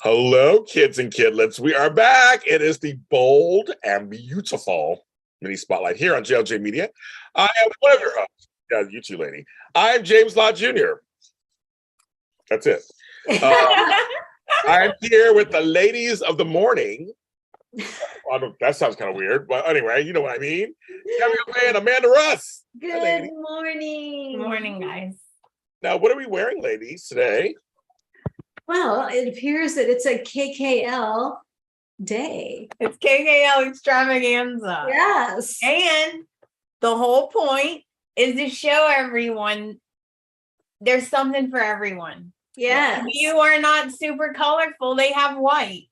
Hello, kids and kidlets. We are back. It is the bold and beautiful mini spotlight here on JLJ Media. I am one of your hosts. Yeah, you two, lady. I'm James Lott Jr. That's it. I'm here with the ladies of the morning. That sounds kind of weird, but anyway, you know what I mean. Tami and Amanda Russ. Good morning. Good morning, guys. Now, what are we wearing, ladies, today? Well, it appears that it's a KKL day. It's KKL extravaganza. Yes. And the whole point is to show everyone there's something for everyone. Yes. If you are not super colorful, they have white.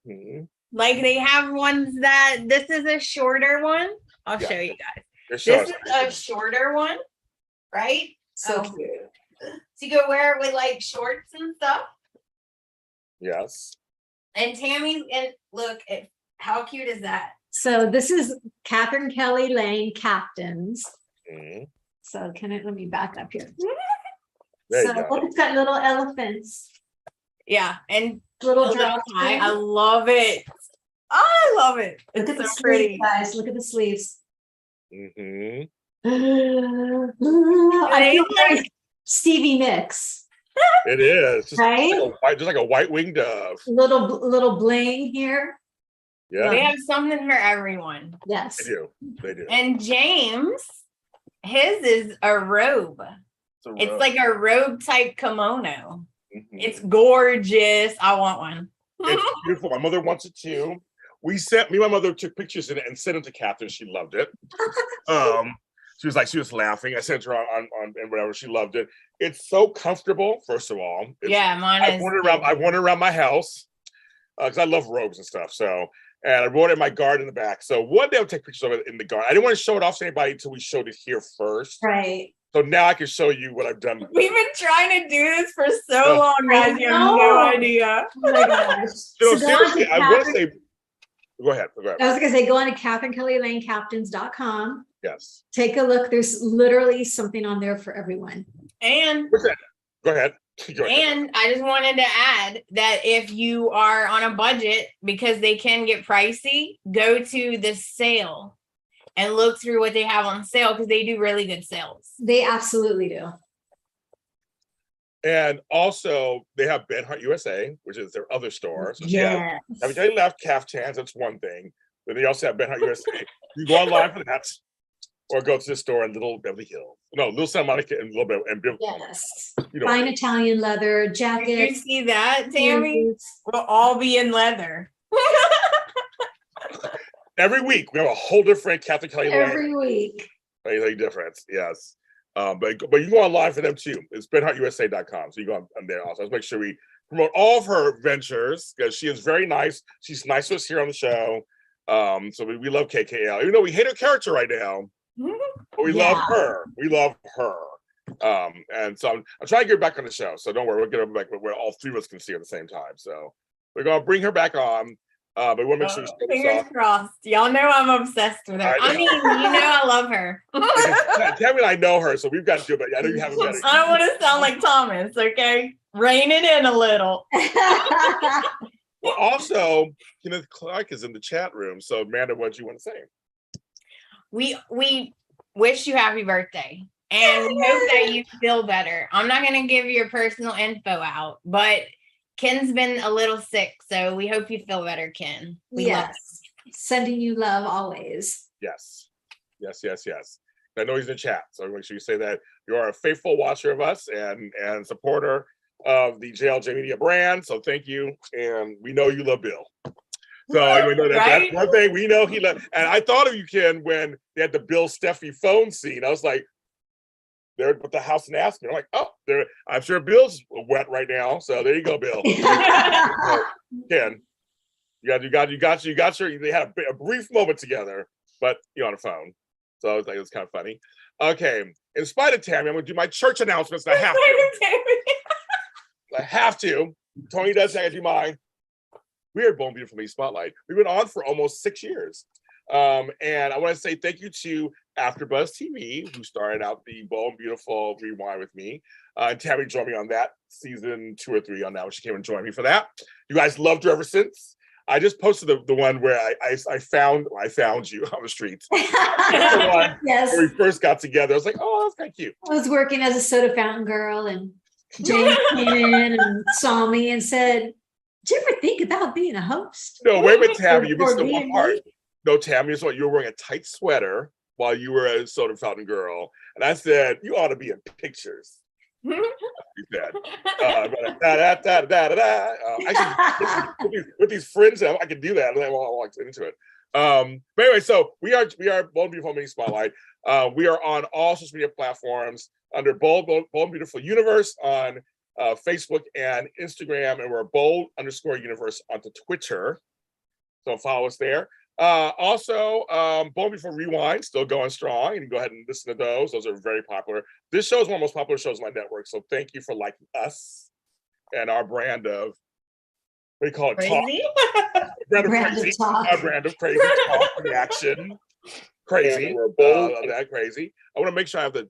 Mm-hmm. Like they have ones that this is a shorter one. I'll show you guys. This is a shorter one, right? So cute. So you go wear it with like shorts and stuff. Yes. And Tammy's and look at how cute is that? So this is Catherine Kelly Lane Captains. Mm-hmm. So let me back up here. There So look, it's got little elephants. Yeah, and Little drop drop tie. I love it. I love it. Look It's at the so pretty. sleeves, guys. Look at the sleeves. Mm-hmm. I feel like Stevie Nicks. It is. Just, Right? just like a white winged dove. Little bling here. Yeah, They have something for everyone. Yes. they do. They do. And James, his is a robe. It's like a robe type kimono. Mhm. It's gorgeous. I want one. It's beautiful. My mother wants it too. Me and my mother took pictures in it and sent them to Catherine. She loved it. She was laughing. I sent her on and whatever. She loved it. It's so comfortable. First of all, Yeah, mine I've is. worn it around my house because I love robes and stuff. So, and I wore it in my garden in the back. So one day I'll take pictures of it in the garden. I didn't want to show it off to anybody until we showed it here first. Right. So now I can show you what I've done. We've been trying to do this for so long, guys. You have no idea. Oh my gosh. You know, So go on to seriously, I want to say. Go ahead. I was gonna say go on to CatherineKellyLaneCaptains.com. Yes. Take a look. There's literally something on there for everyone. And What's that? Go ahead. And I just wanted to add that if you are on a budget, because they can get pricey, go to the sale and look through what they have on sale because they do really good sales. They absolutely do. And also, they have Benhart USA, which is their other store. So Yeah. Every time you left caftans, that's one thing. But they also have Benhart USA. You go online for that, or go to the store in Little Beverly Hills. No, Little Santa Monica and Little Beverly. And Yes. you know, Fine Italian leather Did you jackets. see that, Tammy? boots. We'll all be in leather. every week we have a whole different Catholic Kelly Every week. anything different. Yes. But you go online for them too. It's BenhartUSA.com. So you go on there also. Let's make sure we promote all of her ventures because she is very nice. She's nice to us here on the show. So we love KKL. Even though we hate her character right now, but we love her. We love her. And so I'm trying to get her back on the show. So don't worry, we'll get her back where all three of us can see her at the same time. So we're gonna bring her back on. But we want to make sure she fingers crossed. Y'all know I'm obsessed with her. I mean, I love her. Tami and I know her, so we've got to do it. I know you haven't met her. I don't want to sound like Thomas, okay? Rein it in a little. Well, also, Kenneth Clark is in the chat room. So, Amanda, what do you want to say? We wish you happy birthday, and we hope that you feel better. I'm not going to give your personal info out, but Ken's been a little sick, so we hope you feel better, Ken. We love you. Sending you love always. Yes. I know he's in the chat, so make sure you say that you are a faithful watcher of us and supporter of the JLJ Media brand. So thank you, and we know you love Bill. So we know that's one thing we know he loved. And I thought of you, Ken, when they had the Bill Steffi phone scene. I was like, they're with the house in Aspen. I'm like, oh, I'm sure Bill's wet right now. So there you go, Bill. Ken, you got your. They had a brief moment together, but you're on the phone. So I was like, it's kind of funny. Okay, in spite of Tami, I'm gonna do my church announcements. And I have to. Tony does that. Do mine. We are Bone Beautiful Me Spotlight. We've been on for almost 6 years. And I want to say thank you to AfterBuzz TV, who started out the Bold and Beautiful Rewind with me. And Tami joined me on that season 2 or 3 on that. She came and joined me for that. You guys loved her ever since. I just posted the one where I found you on the streets. The one Yes. where we first got together. I was like, oh, that's kind of cute. I was working as a soda fountain girl, and James came in and saw me and said, "Did you ever think about being a host?" No, wait a minute, Tami, you missed Or the one being part. me? No, Tami, is what you were wearing a tight sweater while you were a soda fountain girl. And I said, you ought to be in pictures. You said, actually, with these friends, I can do that. And then I'll get into it. But anyway, so we are Bold and Beautiful Mini Spotlight. We are on all social media platforms under Bold and Beautiful Universe on Facebook and Instagram, and we're Bold_Universe onto Twitter. So follow us there. Also, Bold and Beautiful Rewind still going strong, and you can go ahead and listen to those. Those are very popular. This show is one of the most popular shows on my network. So thank you for liking us and our brand of, what do you call it? Crazy? Brand of Brand of crazy. talk. Our brand of crazy talk, reaction. Crazy. And we're bold. That crazy. I want to make sure I have I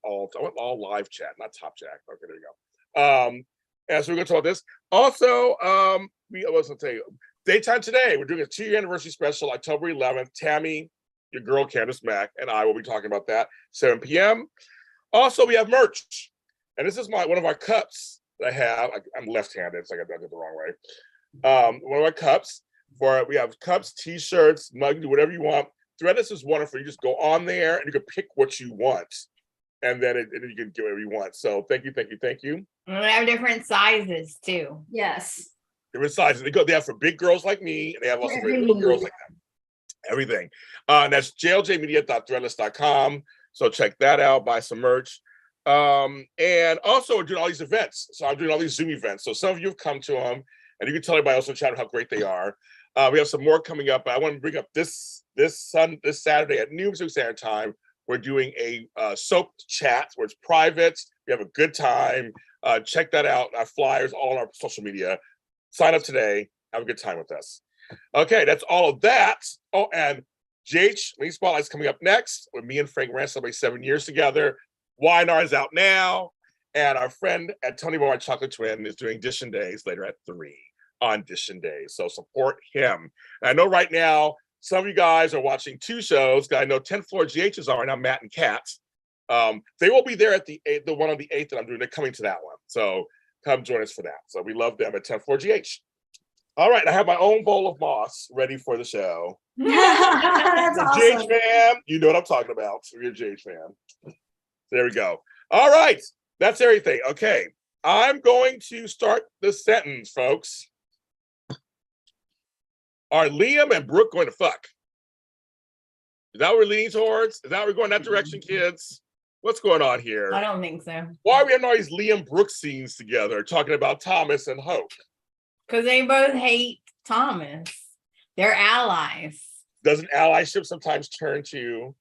want all live chat, not top chat. Okay, there we go. And so we're gonna talk about this. Also, I was gonna tell you, Daytime Today, we're doing a 2-year anniversary special, October 11th. Tami, your girl Candace Mack, and I will be talking about that, 7 p.m. Also, we have merch. And this is one of our cups that I have. I'm left-handed, so I got that the wrong way. One of our cups. We have cups, t-shirts, mug, do whatever you want. Threadless is wonderful. You just go on there and you can pick what you want. And then you can get whatever you want. So thank you. And we have different sizes too. Yes. Different sizes. They have for big girls like me, and they have also for Every little girls need. like them. Everything. And that's jljmedia.threadless.com. So check that out, buy some merch. And also we're doing all these events. So I'm doing all these Zoom events. So some of you have come to them, and you can tell everybody else in the chat how great they are. We have some more coming up. But I want to bring up this Saturday at noon Pacific Standard Time. We're doing a soap chat where it's private. We have a good time. Check that out. Our flyers all on our social media. Sign up today. Have a good time with us. Okay, that's all of that. Oh, and JH Mini Spotlight's coming up next with me and Frank Rand celebrate 7 years together. YNR is out now. And our friend at Tony Boy Chocolate Twin is doing Dishin Days later at 3 on Dishin Days. So support him. And I know right now, some of you guys are watching 2 shows. I know 10th Floor GH is on right now, Matt and Kat. They will be there at the one on the 8th that I'm doing. They're coming to that one. So come join us for that. So we love them at 10th Floor GH. All right, I have my own bowl of moss ready for the show. That's You're awesome. GH fan, you know what I'm talking about. So you're a GH fan. There we go. All right, that's everything. Okay, I'm going to start the sentence, folks. Are Liam and Brooke going to fuck? Is that what we're leaning towards? Is that what we're going that direction, kids? What's going on here? I don't think so. Why are we having all these Liam Brooke scenes together, talking about Thomas and Hope? Because they both hate Thomas. They're allies. Doesn't allyship sometimes turn to?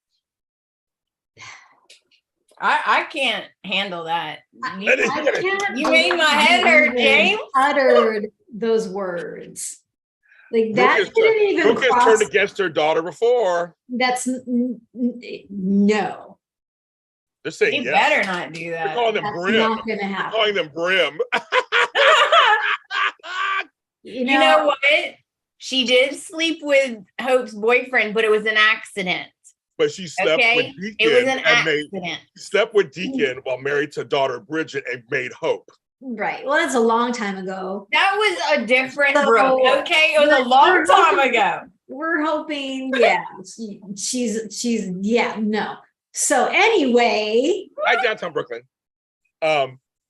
I can't handle that. You, I can't you made my head believe hurt, you James. Uttered those words. Like that Brooke didn't even Brooke has cross. turned against her daughter before. That's no. They're saying You yes. better not do They're that. calling them That's Brim. not gonna They're happen. calling them Brim. You You know what? She did sleep with Hope's boyfriend, but it was an accident. But she slept with Okay? Deacon. It was an and accident. slept with Deacon while married to daughter Bridget and made Hope. right. Well, that's a long time ago. That was a different So, Brooke. Okay, it was a we're- long we're time hoping- ago. We're hoping, yeah. She's yeah, no. So anyway, Hi, downtown Brooklyn.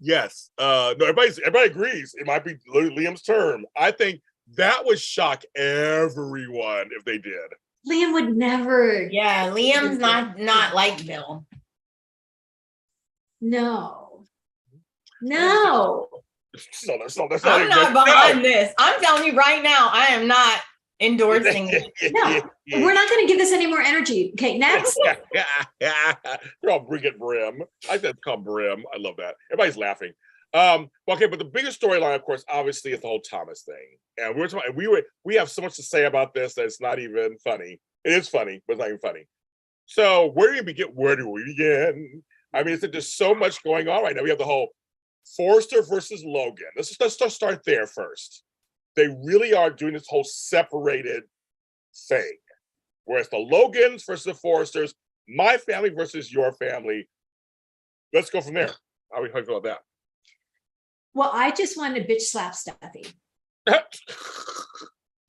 Yes. No, everybody agrees. It might be Liam's term. I think that would shock everyone if they did. Liam would never. Yeah, Liam's not like Bill. No. No. So that's not I'm not behind this. I'm telling you right now, I am not endorsing it. No. We're not going to give this any more energy. Okay, next. They're all bring it Brim. I think that's called Brim. I love that. Everybody's laughing. Okay, but the biggest storyline, of course, obviously, is the whole Thomas thing. And we have so much to say about this that it's not even funny. It is funny, but it's not even funny. So where do we begin? Where do we begin? I mean, there's so much going on right now. We have the whole Forrester versus Logan. Let's just start there first. They really are doing this whole separated thing, whereas the Logans versus the Forresters, my family versus your family. Let's go from there. How do you feel about Well, I just wanted to bitch slap Steffi that?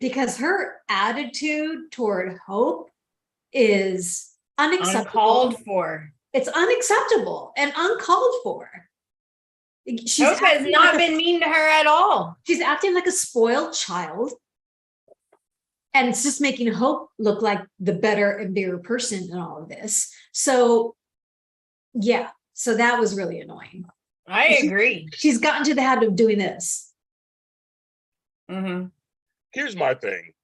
because her attitude toward Hope is unacceptable. Uncalled for. It's unacceptable and uncalled for. She's Hope has acting not like been mean to her at all. she's acting like a spoiled child. And it's just making Hope look like the better and bigger person in all of this. So, yeah. So that was really annoying. I agree. She's gotten to the habit of doing this. Mm-hmm. Here's my thing.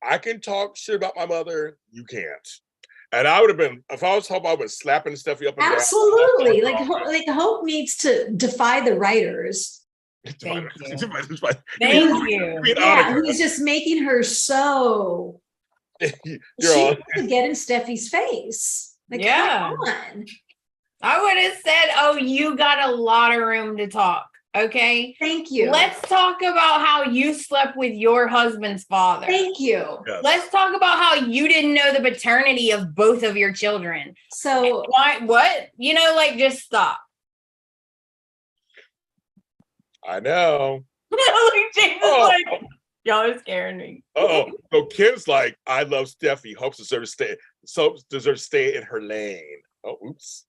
I can talk shit about my mother. You can't. And I would have been, if I was Hope, I would have been slapping Steffi up and down. Absolutely. Like Hope needs to defy the writers. Thank you. Thank Thank you. Yeah, who's just making her so You're she all, needs to get in Steffi's face. Like, Yeah. come on. I would have said, oh, you got a lot of room to talk. Okay. Thank you. Let's talk about how you slept with your husband's father. Thank you. yes. Let's talk about how you didn't know the paternity of both of your children. So Why? What? Like, just stop. I know. Like, James is Oh, like, y'all are scaring me. oh. So Kim's like, I love Steffi. Hope deserves to stay in her lane. Oh, oops.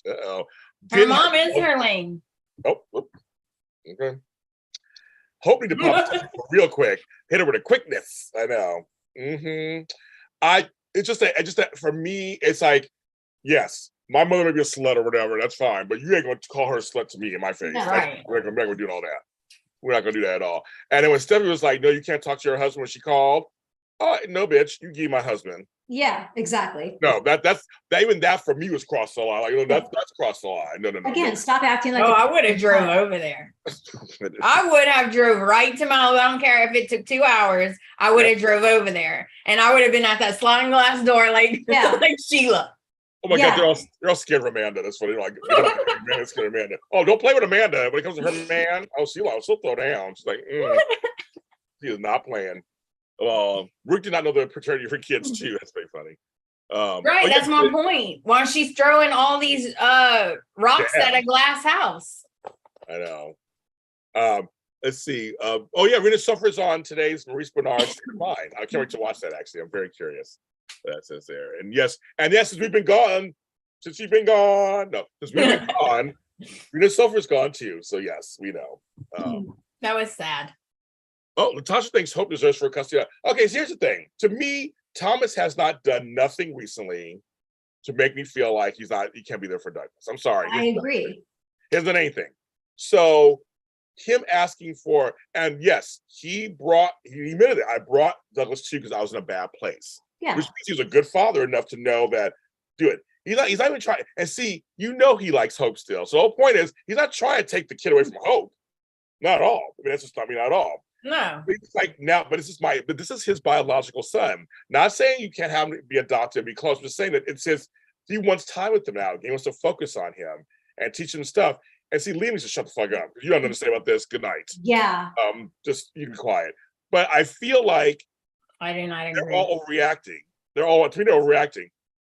Uh-oh. Her mom is her lane. Oh, whoop. Okay. Hope need to pop real quick. Hit her with a quickness. I know. It's just that for me, it's like, yes, my mother may be a slut or whatever. That's fine, but you ain't gonna call her a slut to me in my face. No. Right. We're not gonna do all that. We're not gonna do that at all. And then when Stephanie was like, "No, you can't talk to your husband," when she called, "Oh no, bitch, you give my husband." yeah, exactly. No, that's even that for me was cross the line. Like, that's cross the line. No. Again, stop acting like Oh, I would have drove over there. I would have drove right to Malibu. I don't care if it took 2 hours. I would have drove over there, and I would have been at that sliding glass door, like like Sheila. Oh my Yeah. God, they're all scared of Amanda. That's funny. Like, Amanda's scared of Amanda. Oh, don't play with Amanda. When it comes to her man, she'll throw down. She's like, she is not playing. Brooke did not know the paternity of her kids too. That's very funny. Right, that's my point. While she's throwing all these rocks at a glass house. I know. Let's see. Rena Suffer's on today's Maurice Bernard's Mine. I can't wait to watch that. Actually, I'm very curious. That says there. And yes, since we've been gone, since we've been gone, Rena Suffer's gone too. So yes, we know. That was sad. Oh, Natasha thinks Hope deserves for custody. Okay, so here's the thing. To me, Thomas has not done nothing recently to make me feel like he can't be there for Douglas. I'm sorry. I agree. He hasn't done anything. So him asking for, and yes, he admitted it. I brought Douglas to you because I was in a bad place. Yeah. Which means he was a good father enough to know that, do it. He's not even trying, and see, he likes Hope still. So the whole point is, he's not trying to take the kid away from Hope. Not at all. I mean, not at all. No. It's like now, but this is his biological son. Not saying you can't have him be adopted, be close, but saying that it's he wants time with him now. He wants to focus on him and teach him stuff. And see, Liam needs to shut the fuck up. You don't understand about this. Good night. Yeah. Just you be quiet. But I feel like I do not agree. they're all overreacting. They're overreacting.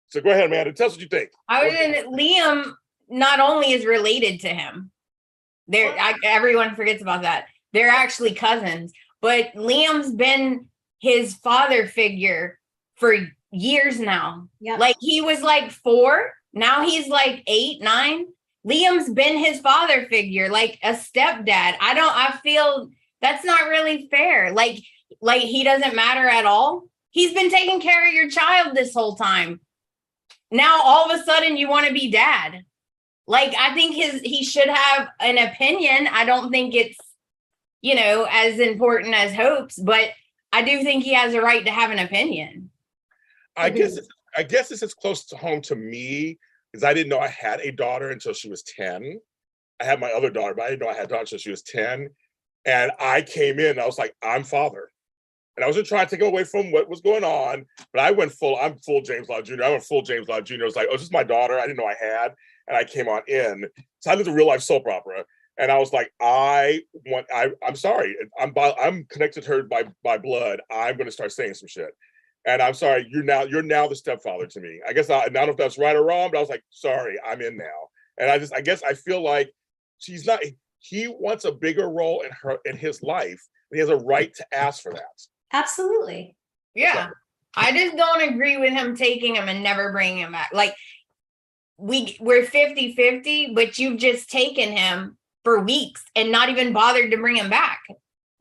So go ahead, Amanda. Tell us what you think. Liam not only is related to him. Everyone forgets about that. They're actually cousins, but Liam's been his father figure for years now. Yeah. Like he was like 4, now he's like 8, 9. Liam's been his father figure, like a stepdad. I feel that's not really fair. Like he doesn't matter at all. He's been taking care of your child this whole time. Now all of a sudden you want to be dad. Like I think he should have an opinion. I don't think it's as important as Hope's, but I do think he has a right to have an opinion. I guess this is close to home to me because I didn't know I had a daughter until she was 10. I had my other daughter, but I didn't know I had a daughter until she was 10. And I came in, I was like, I'm father. And I wasn't trying to take him away from what was going on, but I'm full James Lott Jr. I went full James Lott Jr. I was like, oh, this is my daughter. I didn't know I had. And I came on in. So I did a real life soap opera. And I was like, I'm sorry. I'm connected to her by blood. I'm going to start saying some shit. And I'm sorry, you're now the stepfather to me. I don't know if that's right or wrong, but I was like, sorry, I'm in now. And I guess I feel like he wants a bigger role in his life. And he has a right to ask for that. Absolutely. Yeah. I just don't agree with him taking him and never bringing him back. Like we're 50-50, but you've just taken him for weeks and not even bothered to bring him back.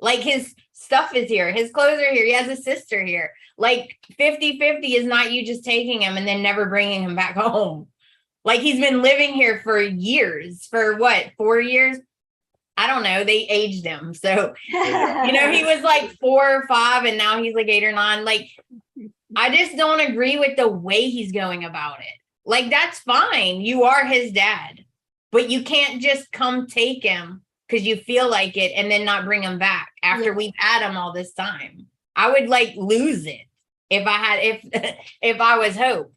Like his stuff is here. His clothes are here. He has a sister here. Like 50-50 is not you just taking him and then never bringing him back home. Like he's been living here for years. For what, 4 years? I don't know. They aged him. So, he was like 4 or 5 and now he's like 8 or 9. Like, I just don't agree with the way he's going about it. Like, that's fine. You are his dad, but you can't just come take him because you feel like it and then not bring him back after we've had him all this time. I would like lose it if I was Hope.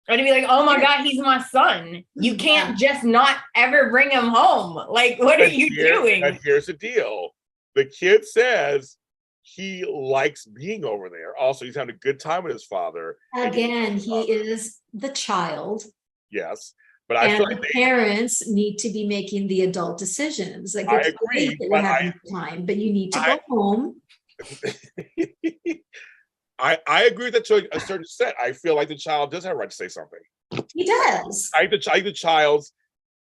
I'd be like, oh my God, he's my son. You can't just not ever bring him home. Like, what are you doing? And here's the deal. The kid says he likes being over there. Also, he's having a good time with his father. Again, he is the child. Yes. But I feel like parents need to be making the adult decisions. Like, I agree, but having time, but you need to go home. I agree with that to a certain extent. I feel like the child does have a right to say something. He does. I think the child's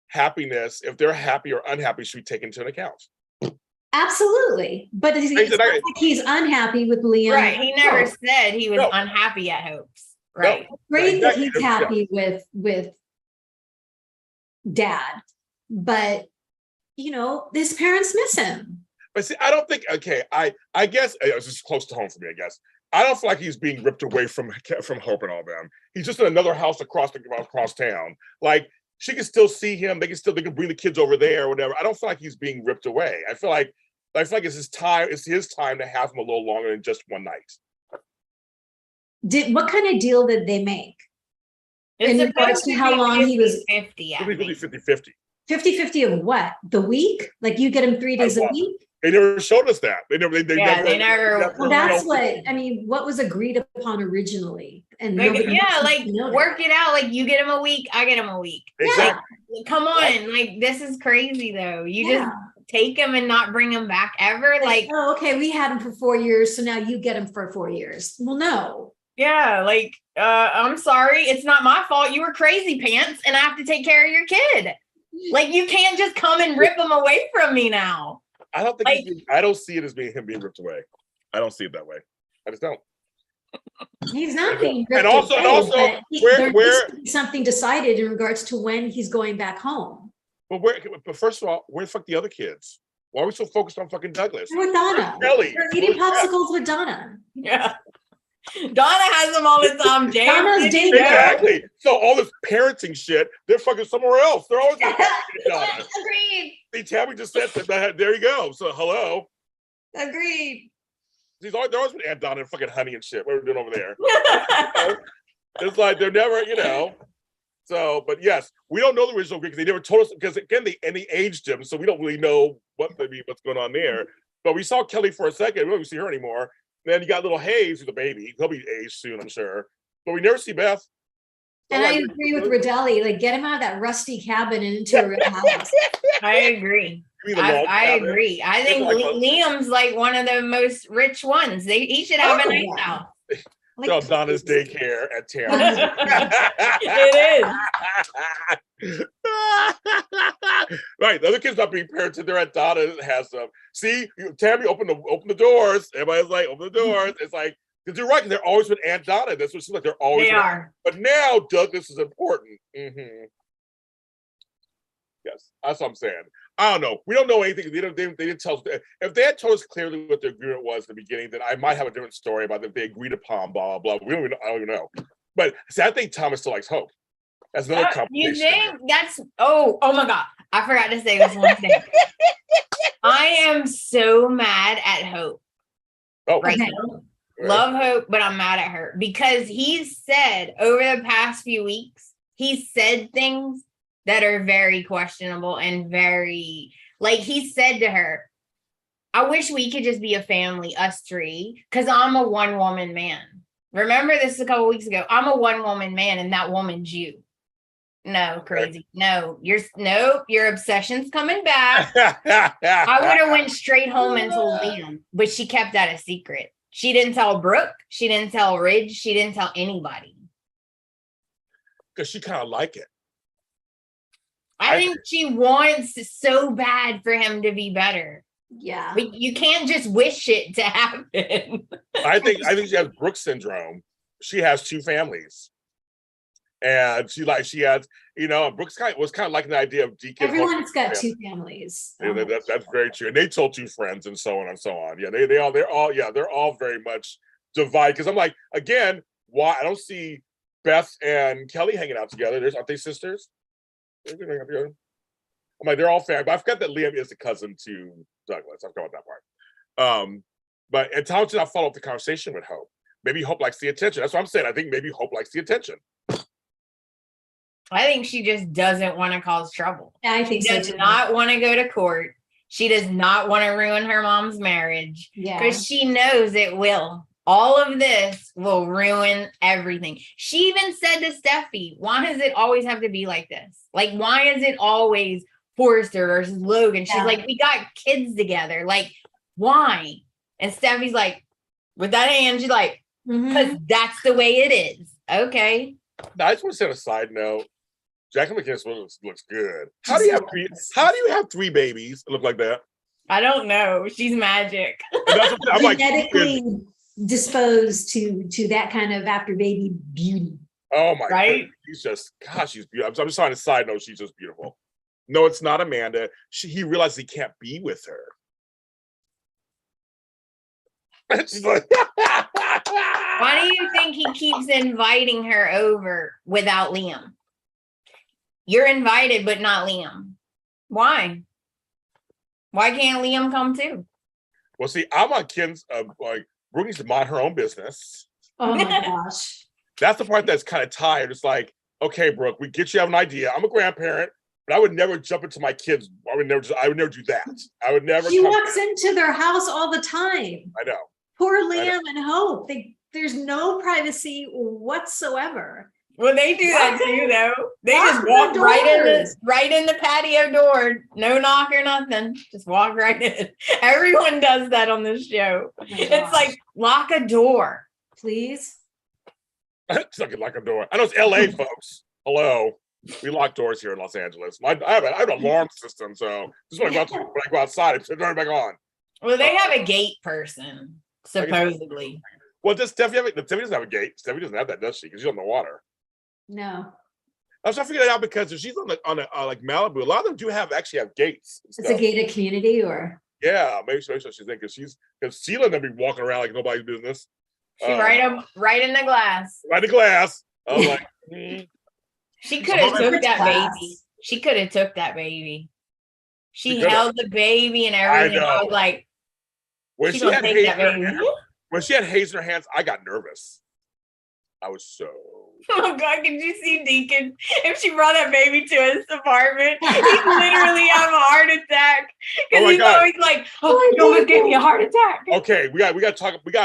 happiness, if they're happy or unhappy, should be taken into account. Absolutely. But it's not like he's unhappy with Liam. Right. He never said he was unhappy at Hope's. Right. No. Great that he's happy with dad. But, his parents miss him. But see, I don't think, I guess it was just close to home for me, I guess. I don't feel like he's being ripped away from Hope and all them. He's just in another house across town. Like, she can still see him. They can bring the kids over there or whatever. I don't feel like he's being ripped away. I feel like it's his time. It's his time to have him a little longer than just one night. What kind of deal did they make? In regards to how long he was 50. 50-50. 50-50 of what? The week? Like, you get him 3 days a week? They never showed us that. They never. Well, that's what was agreed upon originally. And work it out. Like, you get him a week, I get him a week. Exactly. Like, come on, like, this is crazy though. You just take him and not bring him back ever. Like, oh, okay, we had him for 4 years, so now you get him for 4 years. Well, no. Yeah, like, I'm sorry, it's not my fault. You were crazy pants, and I have to take care of your kid. Like, you can't just come and rip him away from me now. I don't think I don't see it as him being ripped away. I don't see it that way. I just don't. He's not being ripped away. And also, there needs to be something decided in regards to when he's going back home. But first of all, where the fuck the other kids? Why are we so focused on fucking Douglas? With Donna. Kelly. They're eating popsicles with Donna. Yeah. Donna has them all the time, James. Donna's dating. Exactly. So all this parenting shit, they're fucking somewhere else. They're always Donna. Agreed. See, Tami just said that. There you go. So hello. Agreed. They're always with Aunt Donna and fucking Honey and shit. What are we doing over there? It's like they're never, So, but yes, we don't know the original Greek because they never told us, because again, they aged him, so we don't really know what's going on there. But we saw Kelly for a second. We don't even see her anymore. Then you got little Hayes, who's a baby. He'll be aged soon, I'm sure. But we never see Beth. And I agree with Rodelli. Like, get him out of that rusty cabin and into a real house. I agree. I agree. I think Liam's like one of the most rich ones. He should have a nice house. Like, Donna's daycare at Tami. It is. Right. The other kids not being parented. They're at Donna has them. See, Tami, open the doors. Everybody's like, open the doors. It's like, because you're right, because they're always with Aunt Donna. That's what it seems like. They're always. They are. But now Douglas is important. Mm-hmm. Yes, that's what I'm saying. I don't know. We don't know anything. They didn't tell us. If they had told us clearly what the agreement was at the beginning, then I might have a different story about if they agreed upon blah blah blah. I don't even know. But see, I think Thomas still likes Hope. That's another complication. You think that's oh my God. I forgot to say this one thing. I am so mad at Hope Oh, right Okay. now. Love Hope, but I'm mad at her because he's said over the past few weeks, he's said things that are very questionable and very, like, he said to her, I wish we could just be a family, us three, because I'm a one-woman man. Remember this a couple weeks ago. I'm a one-woman man, and that woman's you. No, crazy. No, your obsession's coming back. I would have went straight home and told Liam, but she kept that a secret. She didn't tell Brooke. She didn't tell Ridge. She didn't tell anybody. Because she kind of like it. I think she wants so bad for him to be better. Yeah. But you can't just wish it to happen. I think she has Brooke syndrome. She has two families. And she has, Brooke's was kind of like the idea of Deacon. Everyone's got two families. Yeah, that's very true. And they told two friends and so on and so on. Yeah, they're all very much divided. Because I'm like, again, why I don't see Beth and Kelly hanging out together. Aren't they sisters? I'm like, they're all family. But I forgot that Liam is the cousin to Douglas. I forgot about that part. But Tom did not follow up the conversation with Hope. Maybe Hope likes the attention. That's what I'm saying. I think maybe Hope likes the attention. I think she just doesn't want to cause trouble. I think she does not want to go to court. She does not want to ruin her mom's marriage. Yeah. Because she knows it will. All of this will ruin everything. She even said to Steffi, why does it always have to be like this? Like, why is it always Forrester versus Logan? She's like, we got kids together. Like, why? And Steffi's like, with that hand, she's like, because that's the way it is. Okay. Now, I just want to say on a side note, Jackie McKinnis looks good. How do you have three babies that look like that? I don't know. She's magic. I'm genetically disposed to that kind of after baby beauty. Oh my God. She's just, gosh, she's beautiful. I'm just on a side note, she's just beautiful. No, it's not Amanda. He realized he can't be with her. She's like, why do you think he keeps inviting her over without Liam? You're invited, but not Liam. Why? Why can't Liam come too? Well, see, I'm on Ken's, like, Brooke needs to mind her own business. Oh my gosh. That's the part that's kind of tired. It's like, okay, Brooke, we get you have an idea. I'm a grandparent, but I would never jump into my kids. I would never do that. I would never. She walks into their house all the time. I know. Poor Liam and Hope. There's no privacy whatsoever. Well, they do that too, though. They just walk right in the patio door. No knock or nothing. Just walk right in. Everyone does that on this show. Oh, it's like, lock a door. Please. It's like a door. I know it's LA, folks. Hello. We lock doors here in Los Angeles. I have an alarm system, so just when I go outside, it's turn it back on. Well, they have a gate person, supposedly. Well, does Steffi have Steffi doesn't have a gate. Steffi doesn't have that, does she? Because she's on the water. No. I was trying to figure that out because if she's on like Malibu, a lot of them do actually have gates. It's a gated community, or maybe she's in because Sheila and them be walking around like nobody's business. She right in the glass. Right in the glass. I was like, she could have took that baby. She could have took that baby. She held the baby and everything. I was like, when she had Hayes in her hands, I got nervous. I was so. Oh God, could you see Deacon? If she brought that baby to his apartment, he'd literally have a heart attack. Because he's always like, oh, you almost gave me a heart attack. Okay, we gotta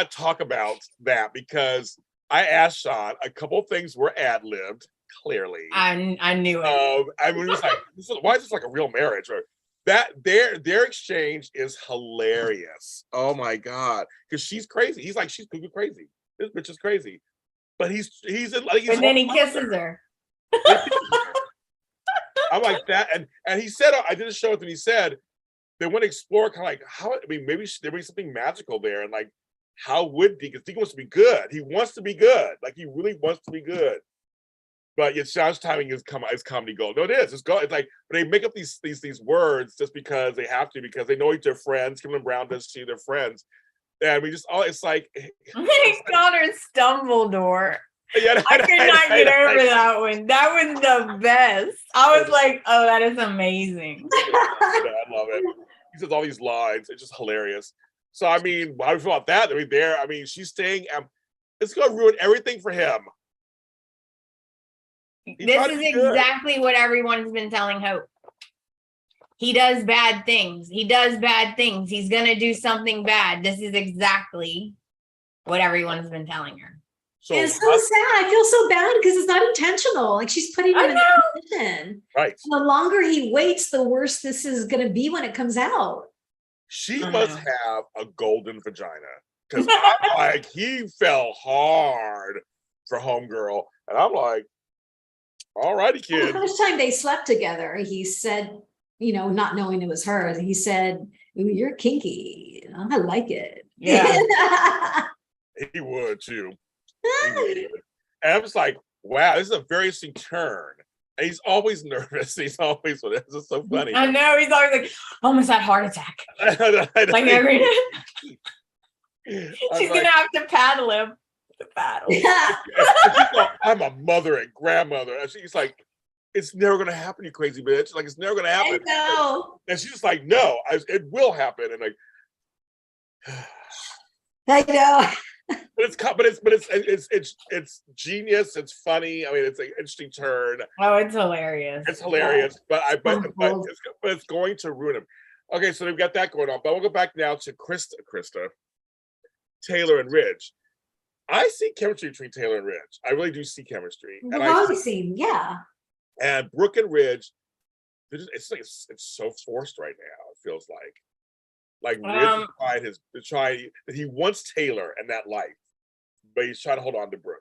talk about that because I asked Sean, a couple of things were ad-libbed, clearly. I knew it. I mean, it was like, why is this like a real marriage? Or that their exchange is hilarious. Oh my God. Because she's crazy. He's like, she's cuckoo crazy. This bitch is crazy. But he's and then he kisses her. I'm like that, and he said, I did a show with him. He said they want to explore kind of like how. I mean, maybe there be something magical there, and like how would Deacon? Deacon wants to be good. He wants to be good. Like he really wants to be good. But yet, Sean's timing is comedy gold. No, it is. It's like when they make up these words just because they have to, because they know each other friends. Kimberly Brown does see their friends. And we just it's like he called her Stumbledore. Yeah, I could not get over that one. That was the best. I was like, oh, that is amazing. I love it. He says all these lines. It's just hilarious. So I mean, how do you feel about that? I mean, she's staying. It's gonna ruin everything for him. This is exactly what everyone's been telling Hope. He does bad things. He does bad things. He's gonna do something bad. This is exactly what everyone's been telling her. So it's so sad. I feel so bad because it's not intentional. Like she's putting him in a position. Right. The longer he waits, the worse this is going to be when it comes out. She must have a golden vagina because I'm like, he fell hard for homegirl, and I'm like, all righty, kid. The first time they slept together, he said, you know, not knowing it was her, he said, "Ooh, you're kinky. I like it." Yeah. He would too. And I'm just like, wow, this is a very interesting turn. And he's always nervous. He's always, this is so funny. I know, he's always like, almost had a heart attack. Like every she's gonna have to paddle him. The paddle. Yeah. Like, I'm a mother and grandmother. And she's like, it's never gonna happen, you crazy bitch. Like, it's never gonna happen. I know. And she's like, no, it will happen. And like, I know. It's genius. It's funny. I mean, it's an interesting turn. Oh, it's hilarious. It's hilarious, but it's going to ruin him. Okay, so they've got that going on. But we'll go back now to Krista, Taylor, and Ridge. I see chemistry between Taylor and Ridge. I really do see chemistry. We've always seen, yeah. And Brooke and Ridge, it's so forced right now. It feels like. Like Ridge he wants Taylor and that life, but he's trying to hold on to Brooke.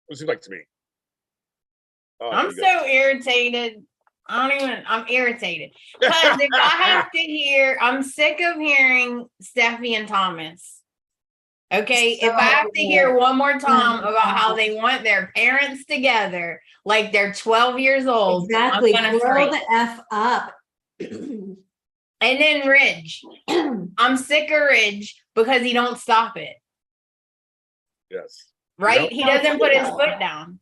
What seems like to me. I'm so irritated. I'm irritated. Because if I have to hear, I'm sick of hearing Steffi and Thomas. Okay, if I have to hear one more time about how they want their parents together, like they're 12 years old. Exactly. Grow the F up. And then Ridge. I'm sick of Ridge because he don't stop it. Yes. Right? He doesn't put his foot down.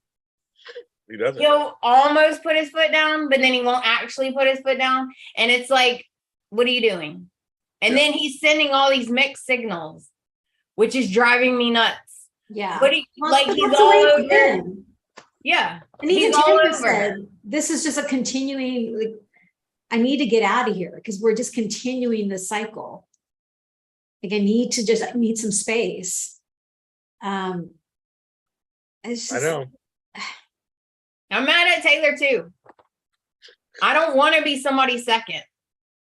He doesn't. He'll almost put his foot down, but then he won't actually put his foot down. And it's like, what are you doing? And then he's sending all these mixed signals, which is driving me nuts. Yeah. But he's all over. Yeah. And even Taylor said, this is just a continuing, like, I need to get out of here because we're just continuing the cycle. Like I need some space. It's just, I know. I'm mad at Taylor too. I don't want to be somebody's second.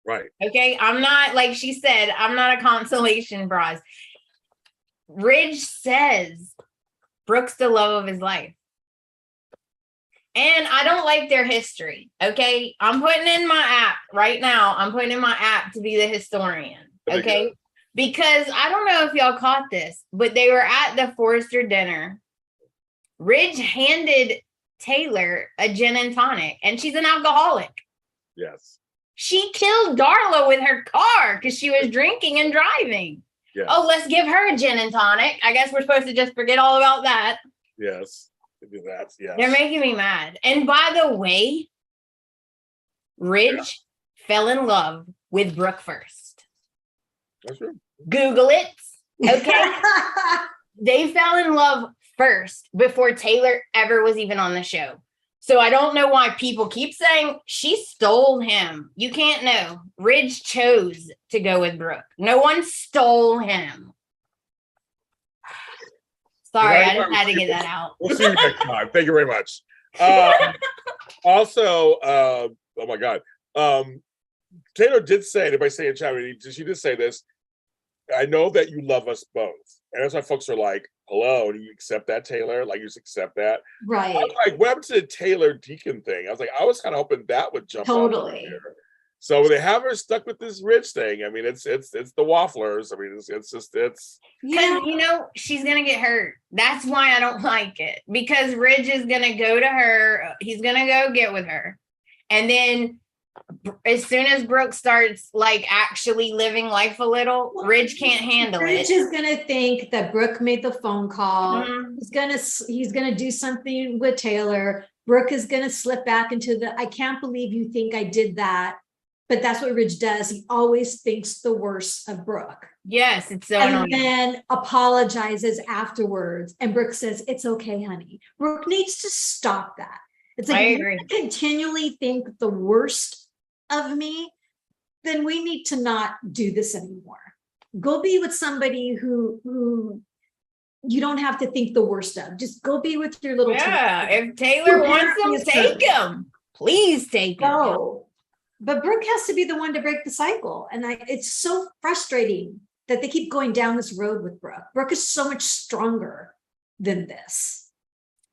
Right. Okay. I'm not, like she said, I'm not a consolation prize. Ridge says Brooke's the love of his life. And I don't like their history. Okay. I'm putting in my app right now. I'm putting in my app to be the historian. Okay. Because I don't know if y'all caught this, but they were at the Forrester dinner. Ridge handed Taylor a gin and tonic, and she's an alcoholic. Yes. She killed Darla with her car because she was drinking and driving. Yes. Oh, let's give her a gin and tonic. I guess we're supposed to just forget all about that. Yes. Do that. Yeah. They're making me mad. And by the way, Ridge fell in love with Brooke first. That's true. Google it. Okay. They fell in love first before Taylor ever was even on the show. So I don't know why people keep saying she stole him. You can't know. Ridge chose to go with Brooke. No one stole him. Sorry, I just had to get that out. We'll see you next time. Thank you very much. Also, oh my God. Taylor did say, if I say in chat, she did say this, I know that you love us both. And that's why folks are like, hello, do you accept that, Taylor? Like, you just accept that? Right. I was like, what happened to the Taylor Deacon thing? I was like, I was kind of hoping that would jump totally. So they have her stuck with this Ridge thing. I mean, it's the wafflers. I mean, it's yeah, you know, she's gonna get hurt. That's why I don't like it, because Ridge is gonna go to her. He's gonna go get with her, and then as soon as Brooke starts like actually living life a little, Ridge can't handle it. Ridge is gonna think that Brooke made the phone call. He's gonna do something with Taylor. Brooke is gonna slip back into the, I can't believe you think I did that. but that's what Ridge does. He always thinks the worst of Brooke. Yes, it's so And annoying. then apologizes afterwards. And Brooke says, it's okay, honey. Brooke needs to stop that. It's like, I if agree. you continually think the worst of me, then we need to not do this anymore. Go be with somebody who you don't have to think the worst of. Just go be with your little Yeah, Taylor. if Taylor Who wants apparently him, is take perfect. him. Please take him. Go. But Brooke has to be the one to break the cycle. And it's so frustrating that they keep going down this road with Brooke. Brooke is so much stronger than this.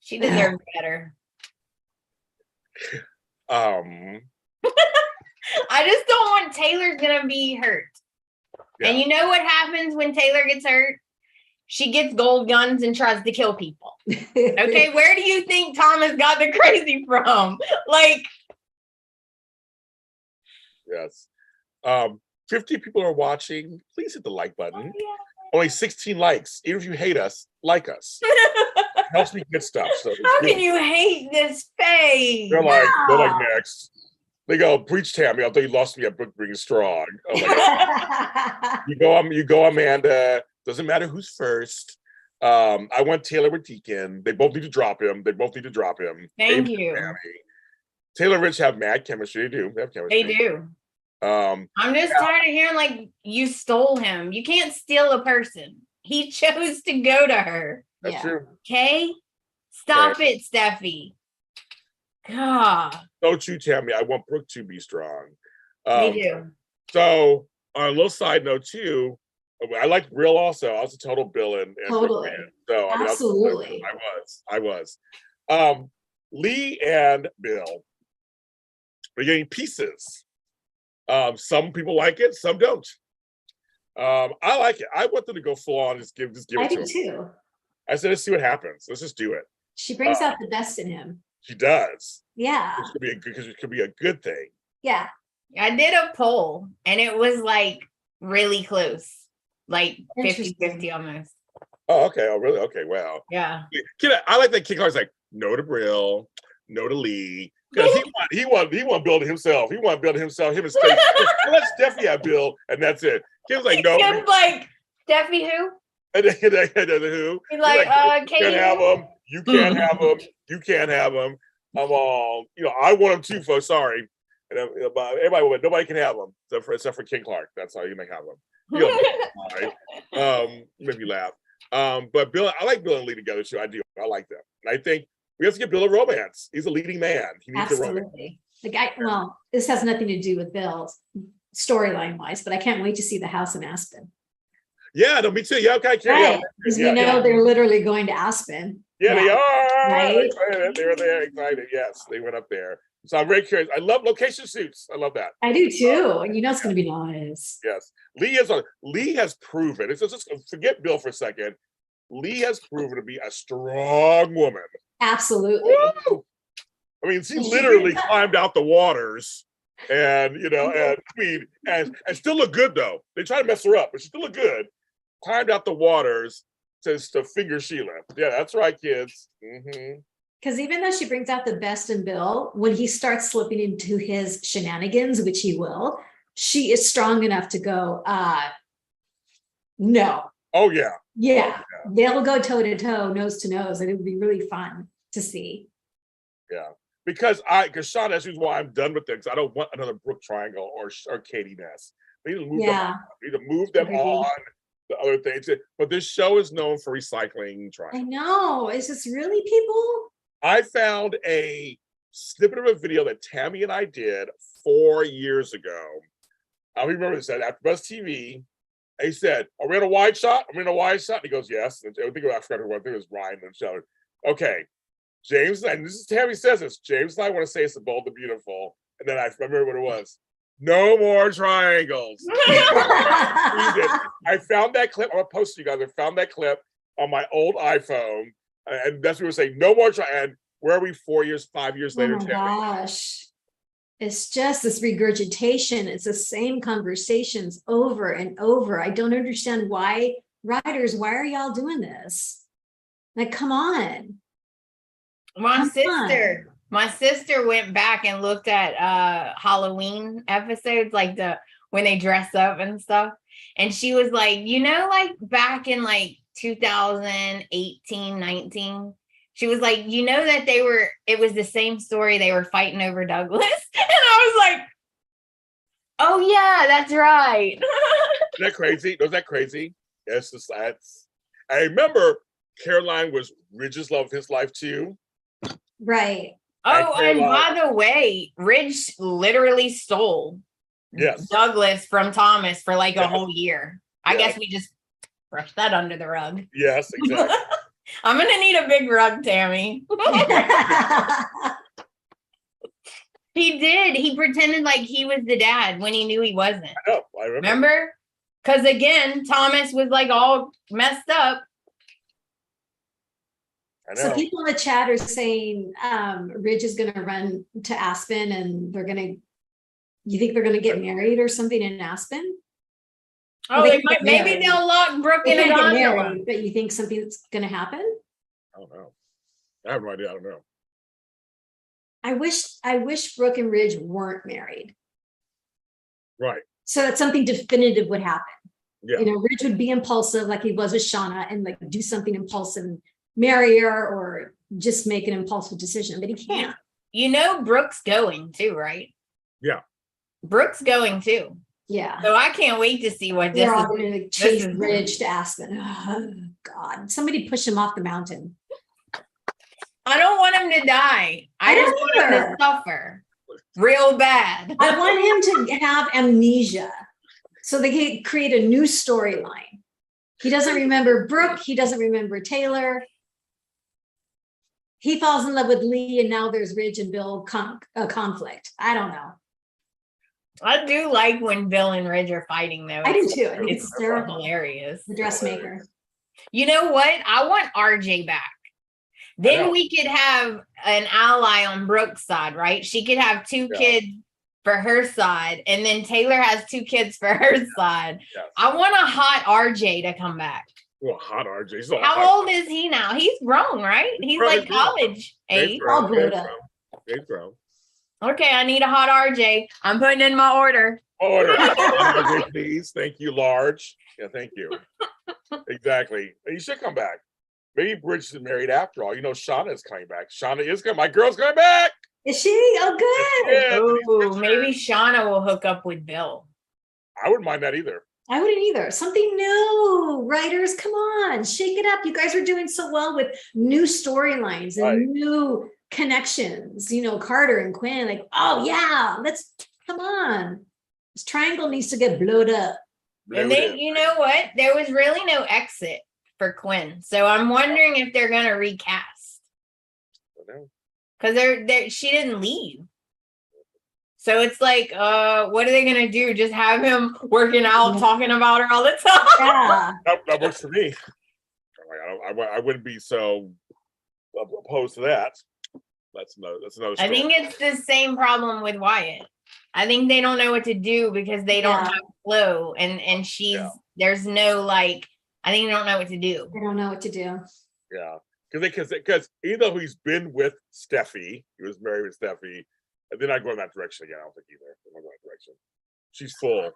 She deserves better. Um, I just don't want Taylor's gonna be hurt. Yeah. And you know what happens when Taylor gets hurt? She gets gold guns and tries to kill people. Okay, where do you think Thomas got the crazy from? Like, yes. 50 people are watching. Please hit the like button. yeah. Only 16 likes. Even if you hate us, like us. Helps me get stuff. So How can you hate this face? they're like next. They go, preach Tami. I thought you lost me at Brooke being strong. I'm like, you go, Amanda. Doesn't matter who's first. I went Taylor with Deacon. They both need to drop him. Thank you. Tami. Taylor and Rich have mad chemistry. They do. They have chemistry. They do. Um, I'm just tired of hearing like you stole him. You can't steal a person. He chose to go to her. that's true. Okay? Stop it, Steffi. God. So true, Tami. I want Brooke to be strong. They do. So on a little side note too, I like Real also. I was a total Bill and Totally. So I mean, Absolutely. I was. Lee and Bill are getting pieces. Some people like it, some don't. I like it. I want them to go full on. Just give I it to do him. too. I said, let's see what happens. Let's just do it. She brings out the best in him. She does. Yeah. It could be a good thing. Yeah. I did a poll and it was like really close. Like 50-50 almost. Oh, okay. Oh, really? Okay. Wow. Yeah. I like that King Clark's like no to Brill, no to Lee, because he want Bill to himself. He want Bill to himself. Him and Stacey. Let Steffi have Bill, and that's it. Kim's like no. Kim's like Steffi who? And then who? He's like You Katie. can't have him. You can't have him. You can't have him. I'm all I want him too, folks. Sorry. And everybody, nobody can have him except for King Clark. That's how you may have him. You make me laugh. But Bill, I like Bill and Lee together too. I do. I like them. And I think we have to give Bill a romance. He's a leading man. He needs a romance. Absolutely. Well, this has nothing to do with Bill's storyline wise, but I can't wait to see the house in Aspen. Yeah, no, me too. Yeah, okay. Right. Because we know they're literally going to Aspen. Yeah, they are. Right? They were there, excited. Yes, they went up there. So I'm very curious. I love location shoots. I love that. I do too. And it's going to be nice. Yes. Lee has proven, it's just forget Bill for a second. Lee has proven to be a strong woman. Absolutely. Woo! I mean, she literally climbed out the waters and, and still look good though. They try to mess her up, but she still look good. Climbed out the waters to finger Sheila. Yeah, that's right, kids. Mm-hmm. Because even though she brings out the best in Bill, when he starts slipping into his shenanigans, which he will, she is strong enough to go, no. Oh, yeah. Yeah. They'll go toe to toe, nose to nose, and it would be really fun to see. Yeah. Because Sean, that's why I'm done with them, because I don't want another Brooke triangle or Katie Ness. They need to move them on. They need to move them on the other things. But this show is known for recycling triangles. I know. Is this really people? I found a snippet of a video that Tami and I did 4 years ago. I remember this at Buzz TV. He said, "Are we in a wide shot? Are we in a wide shot?" And he goes, "Yes." And I forgot who. I think it was Ryan and Sheldon. Okay, James, and this is Tami says this. James and I want to say it's the Bold and Beautiful, and then I remember what it was. No more triangles. I found that clip. I'm gonna post to you guys. I found that clip on my old iPhone. And that's what we were saying. No more and where are we 4 years, 5 years later? Oh my gosh. It's just this regurgitation. It's the same conversations over and over. I don't understand why are y'all doing this? Like, come on. My sister My sister went back and looked at Halloween episodes, like when they dress up and stuff. And she was like, like back in like 2018, 19, she was like, that it was the same story. They were fighting over Douglas. And I was like, oh yeah, that's right. Isn't that crazy? Was that crazy? Yes, I remember Caroline was Ridge's love of his life too. Right. Oh, and by the way, Ridge literally stole Douglas from Thomas for like a whole year. I guess we just brushed that under the rug. Yes, exactly. I'm gonna need a big rug, Tami. He did. He pretended like he was the dad when he knew he wasn't. I know. I remember? Because again, Thomas was like all messed up. So people in the chat are saying Ridge is going to run to Aspen and you think they're going to get married or something in Aspen? Oh, maybe they'll lock Brooke in a gondola. But you think something's going to happen? I don't know. I have no idea. I don't know. I wish Brooke and Ridge weren't married. Right. So that something definitive would happen. Yeah. Ridge would be impulsive like he was with Shauna and like do something impulsive and marry her or just make an impulsive decision, but he can't. Brooke's going too, right? Yeah. Brooke's going too. Yeah. So I can't wait to see what they're all going to chase Ridge to Aspen. Oh, God. Somebody push him off the mountain. I don't want him to die. I just want him to suffer real bad. I want him to have amnesia so they can create a new storyline. He doesn't remember Brooke. He doesn't remember Taylor. He falls in love with Lee, and now there's Ridge and Bill conflict. I don't know. I do like when Bill and Ridge are fighting, though. I do too. I think it's hilarious. The dressmaker. You know what? I want RJ back. Then we could have an ally on Brooke's side, right? She could have two kids for her side, and then Taylor has two kids for her side. Yes. I want a hot RJ to come back. Well, hot RJ. How old is he now? He's grown, right? He's like college age. All grown up. He's grown. Okay, I need a hot RJ. I'm putting in my order. RJ, please. Thank you, large. Yeah, thank you. Exactly. You should come back. Maybe Bridge is married after all. Shauna is coming back. Shauna is coming. My girl's coming back. Is she? Oh, good. Yeah, ooh, maybe Shauna will hook up with Bill. I wouldn't mind that either. I wouldn't either. Something new. Writers, come on. Shake it up. You guys are doing so well with new storylines and new connections. Carter and Quinn. Like, oh, yeah. Come on. This triangle needs to get blowed up. And then, you know what? There was really no exit for Quinn. So I'm wondering if they're going to recast. Because she didn't leave. So it's like, what are they going to do? Just have him working out, talking about her all the time? Yeah. That works for me. I wouldn't be so opposed to that. That's another story. I think it's the same problem with Wyatt. I think they don't know what to do because they don't have flow. And there's no I think they don't know what to do. They don't know what to do. Yeah. Because even though he's been with Steffi, he was married with Steffi, and they're not going that direction again. I don't think either. They're not going that direction. She's full.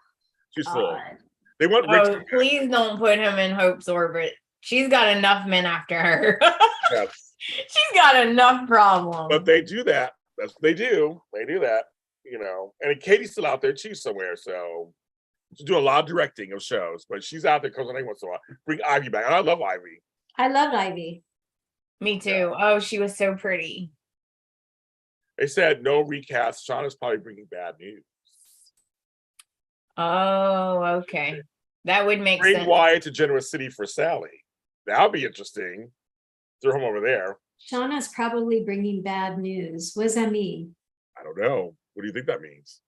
They want Rich. Please don't put him in Hope's orbit. She's got enough men after her. Yes. She's got enough problems. But they do that. That's what they do. They do that. And Katie's still out there too somewhere. So she's doing a lot of directing of shows, but she's out there because once in a while. Bring Ivy back. And I love Ivy. I loved Ivy. Me too. Oh, she was so pretty. They said no recast. Shauna's probably bringing bad news. Oh, okay. That would make sense. Bring Wyatt to Genoa City for Sally. That would be interesting. Throw him over there. Shauna's probably bringing bad news. What does that mean? I don't know. What do you think that means?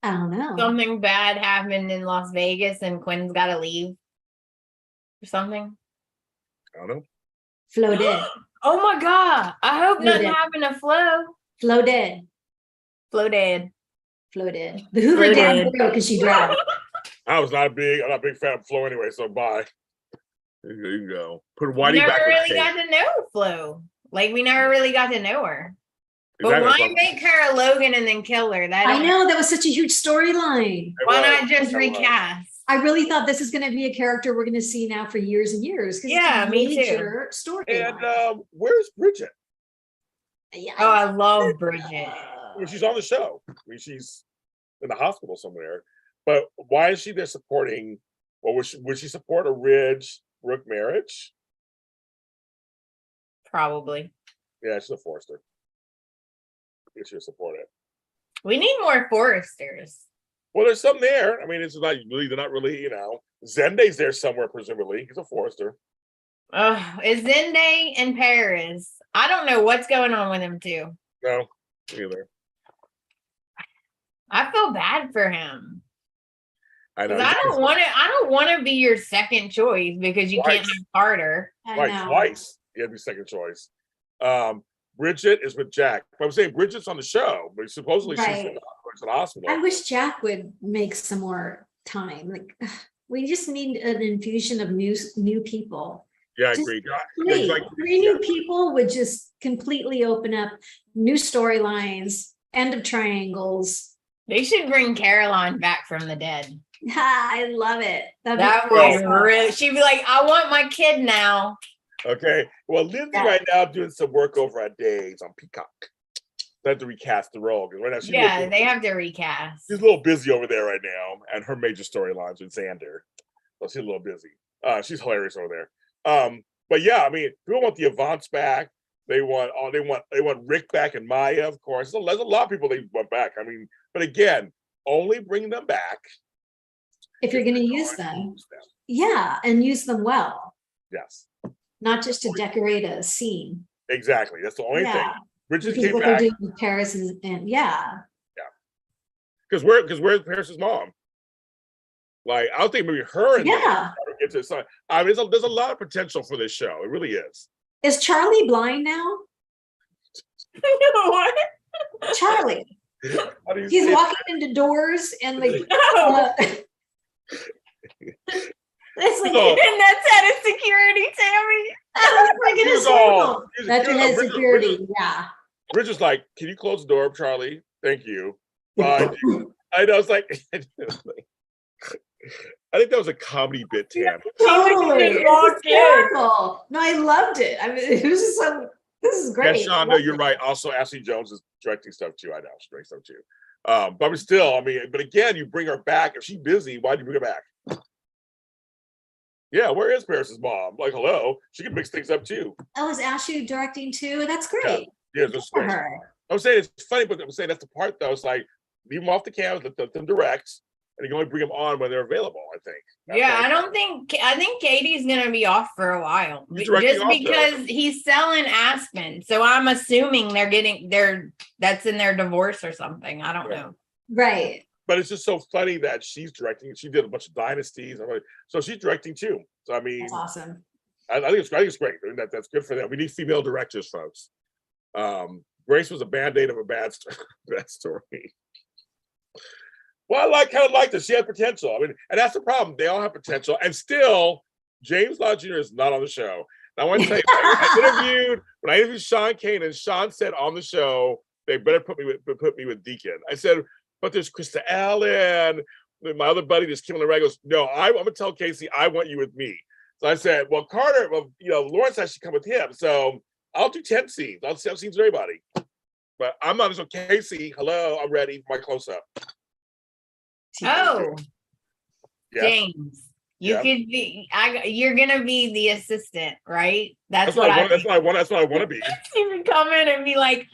I don't know. Something bad happened in Las Vegas and Quinn's got to leave or something. I don't know. Flo dead. Oh my God. I hope nothing happened to Flo. Flo dead. Flo dead. Flo dead. The Hoover dad because she drowned. I'm not a big fan of Flo anyway, so bye. There you go. Put Whitey back. Never really got to know Flo. Like we never really got to know her. But Exactly. why make her a Logan and then kill her? That I know that was such a huge storyline. Why not just recast? I really thought this is going to be a character we're going to see now for years and years. Yeah, me too. Major storyline. And where's Bridget? Yeah, Oh, I love Bridget. Well, she's on the show. I mean, she's in the hospital somewhere. But why is she there supporting? Well, would she support a Brooke marriage? Probably. Yeah, she's a Forrester. Yeah, she'll support it. We need more Forresters. Well, there's some there. I mean, it's not really, they're not really, Zende's there somewhere, presumably. He's a Forrester. Is Zende in Paris? I don't know what's going on with him too. No, either. I feel bad for him. I know. I don't want to be your second choice because you can't have Carter. Twice. He had to be second choice. Bridget is with Jack. But I'm saying Bridget's on the show, but supposedly she's in the hospital. I wish Jack would make some more time. Like we just need an infusion of new people. Yeah, I agree. Three new people would just completely open up new storylines, end of triangles. They should bring Caroline back from the dead. I love it. That was really, she'd be like, I want my kid now. Okay. Well, Lindsay right now doing some work over at Days on Peacock. They have to recast the role. Right now they have to recast. She's a little busy over there right now, and her major storylines with Xander. So she's a little busy. She's hilarious over there. But yeah, I mean, people want the Avants back. They want Rick back and Maya, of course. There's a lot of people they want back. I mean, but again, only bring them back if you're going to use them. Yeah, and use them well. Yes. Not just to decorate a scene. Exactly. That's the only thing. Bridget came what back. They're doing with Paris and Because where's Paris's mom? Like, I don't think maybe her and get to son. I mean, there's a lot of potential for this show. It really is. Is Charlie blind now? What? Charlie. He's walking into doors and like it's like, and that's at a security, Tami. Like it is that's his security. Yeah. Bridget's like, can you close the door, Charlie? Thank you. I know. It's like, I think that was a comedy bit, Tam. Totally. No, I loved it. I mean, it was just so. This is great. Yeah, Sean, no, you're right. Also, Ashley Jones is directing stuff too. I know she's directing stuff too. But still, I mean, but again, you bring her back. If she's busy, why do you bring her back? Yeah, where is Paris's mom? Like, hello, she can mix things up too. Oh, is Ashley directing too? That's great. Yeah, that's great. I'm saying it's funny, but I'm saying that's the part that was like, leave them off the camera, let them direct, and you can only bring them on when they're available. I think. I think Katie's gonna be off for a while, just because he's selling Aspen. So I'm assuming that's in their divorce or something. I don't know. Right. But it's just so funny that she's directing. She did a bunch of dynasties, so she's directing too. So I mean, that's awesome. I think it's great. I mean, that's good for them. We need female directors, folks. Grace was a band-aid of a bad story. Well, I kind of liked it. She had potential. I mean, and that's the problem. They all have potential, and still, James Lott Jr. is not on the show. And I want to tell you, when I interviewed Sean Kane, and Sean said on the show, they better put me with Deacon. I said, but there's Krista Allen, my other buddy just came on the radio. Goes, no, I'm gonna tell Casey I want you with me. So I said, well, Carter, Lawrence has to come with him. So I'll do 10 scenes. I'll do 10 scenes for everybody. But I'm not. So Casey, hello, I'm ready for my close-up. Oh, yeah. James, you could be. You're gonna be the assistant, right? That's what I want. That's what I want to be. You can come in and be like,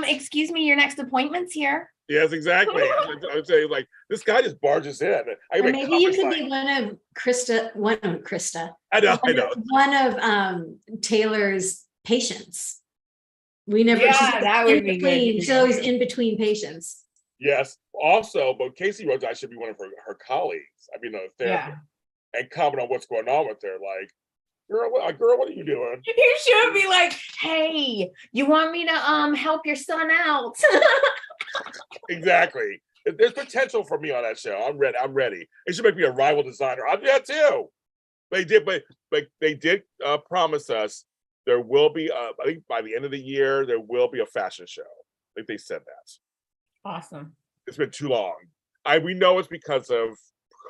excuse me, your next appointment's here. Yes, exactly. I would say like this guy just barges in. Or maybe you could be one of Krista. I know. One of Taylor's patients. We never. Yeah, that would be good. She's always in between patients. Yes. Also, but Casey Rhodes, I should be one of her colleagues. I mean, a therapist, and comment on what's going on with her. Like, girl, what are you doing? You should be like, hey, you want me to help your son out? Exactly. There's potential for me on that show. I'm ready. They should make me a rival designer. I'll do that too. They did, but they did promise us there will be, I think by the end of the year, there will be a fashion show. I think they said that. Awesome. It's been too long. We know it's because of